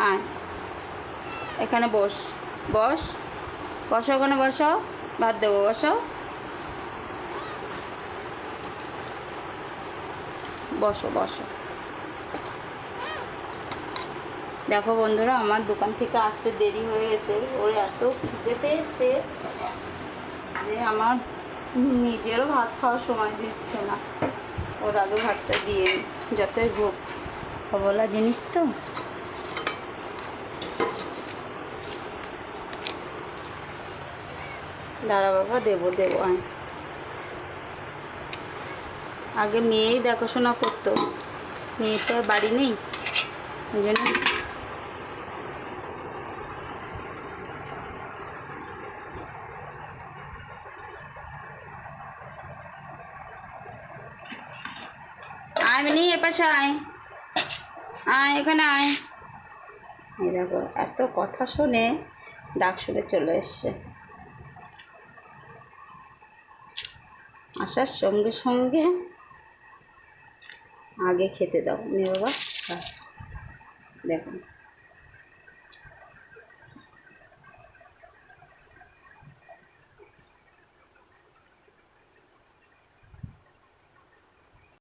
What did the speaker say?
আয়, এখানে বস, বস, বসো, ওখানে বসো, ভাত দেবো, বসো, বসো বসো। দেখো বন্ধুরা, আমার দোকান থেকে আসতে দেরি হয়ে গেছে, ওর এত খিদে পেয়েছে যে আমার নিজেরও ভাত খাওয়ার সময় দিচ্ছে না। ওর আগে ভাতটা দিয়ে যতই ভোগ বলা জিনিস তো। দাঁড়া বাবা, দেবো দেবো, আয়। আগে মেয়েই দেখাশোনা করতো, মেয়ে তো আর বাড়ি নেই, ওই জন্য। আয় মিনি, এ পাশে আয়, আয় এখানে আয়। এই দেখো, এত কথা শুনে ডাক শুনে চলে এসছে। আসার সঙ্গে সঙ্গে আগে খেতে দাও নে বাবা। দেখুন